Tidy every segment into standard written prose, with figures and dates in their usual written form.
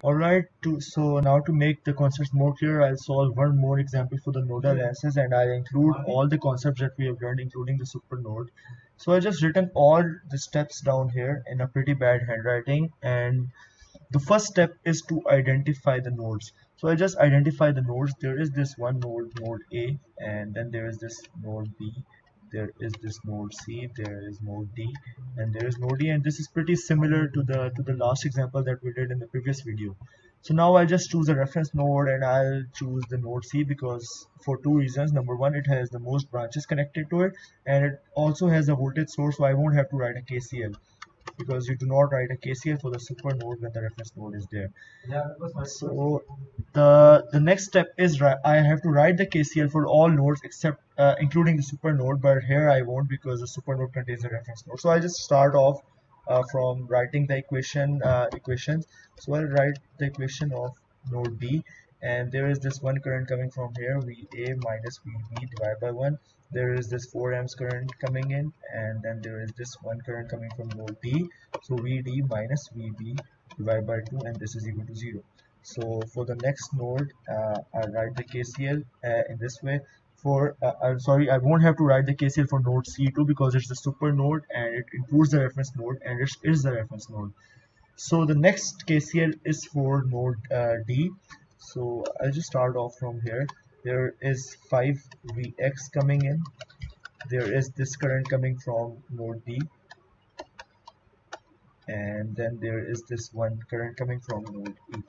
Alright, so now to make the concepts more clear, I'll solve one more example for the nodal analysis and I'll include all the concepts that we have learned, including the supernode. So I just written all the steps down here in a pretty bad handwriting, and the first step is to identify the nodes. So I just identify the nodes. There is this one node, node A, and then there is this node B, there is this node C, there is node D, and there is node E, and this is pretty similar to the last example that we did in the previous video. So now I just choose a reference node and I'll choose the node C because for two reasons. Number one, it has the most branches connected to it, and it also has a voltage source, so I won't have to write a KCL because you do not write a KCL for the super node when the reference node is there. So the next step is I have to write the KCL for all nodes except including the super node, but here I won't because the super node contains a reference node. So I just start off from writing the equations. So I'll write the equation of node B, and there is this one current coming from here, VA minus VB divided by 1. There is this 4 amps current coming in, and then there is this one current coming from node D, so VD minus VB divided by 2, and this is equal to 0. So for the next node, I write the KCL in this way. I'm sorry, I won't have to write the KCL for node C2 because it's the super node and it includes the reference node and it is the reference node. So the next KCL is for node D. So I'll just start off from here. There is 5Vx coming in. There is this current coming from node D, and then there is this one current coming from node E.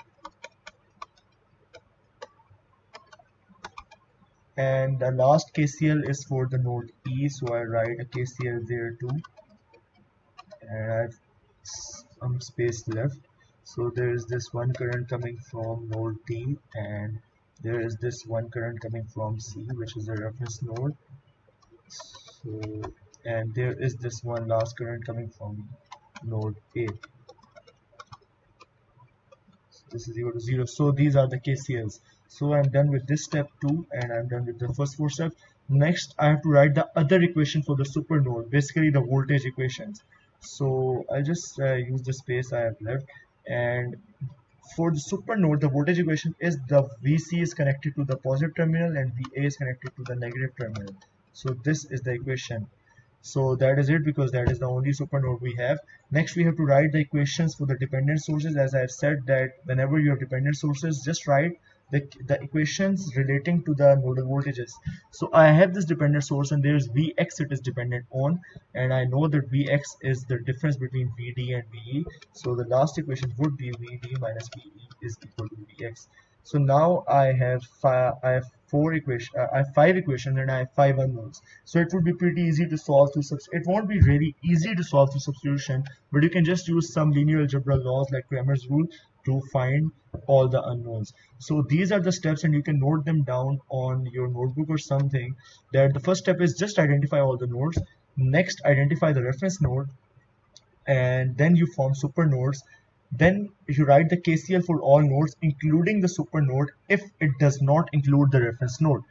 And the last KCL is for the node E, so I write a KCL there too, and I have some space left. So there is this one current coming from node D, and there is this one current coming from C, which is a reference node. So, and there is this one last current coming from node A. So this is equal to 0. So these are the KCLs. So I'm done with this step 2, and I'm done with the first 4 steps. Next, I have to write the other equation for the super node, basically the voltage equations. So I just use the space I have left, and for the super node, the voltage equation is the VC is connected to the positive terminal and VA is connected to the negative terminal. So this is the equation. So that is it, because that is the only super node we have. Next, we have to write the equations for the dependent sources. As I have said, that whenever you have dependent sources, just write the equations relating to the nodal voltages. So I have this dependent source and there is Vx it is dependent on, and I know that Vx is the difference between Vd and Ve. So the last equation would be Vd minus Ve is equal to Vx. So now I have I have 5 equations and I have 5 unknowns. So it would be pretty easy to solve through it won't be really easy to solve through substitution, but you can just use some linear algebra laws like Cramer's rule to find all the unknowns. So these are the steps, and you can note them down on your notebook or something. That the first step is just identify all the nodes. Next, identify the reference node, and then you form super nodes. Then you write the KCL for all nodes including the super node if it does not include the reference node.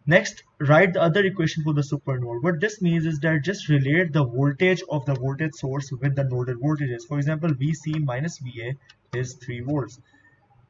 Next, write the other equation for the super node. What this means is that just relate the voltage of the voltage source with the nodal voltages. For example, VC minus VA is 3 volts.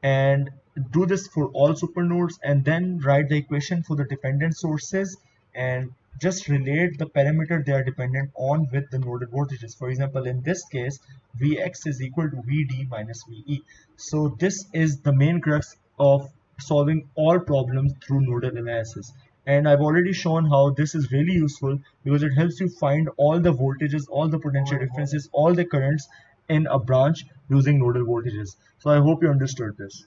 And do this for all super nodes, and then write the equation for the dependent sources and just relate the parameter they are dependent on with the nodal voltages. For example, in this case, Vx is equal to Vd minus Ve. So this is the main crux of solving all problems through nodal analysis. And I've already shown how this is really useful because it helps you find all the voltages, all the potential differences, all the currents in a branch using nodal voltages. So I hope you understood this.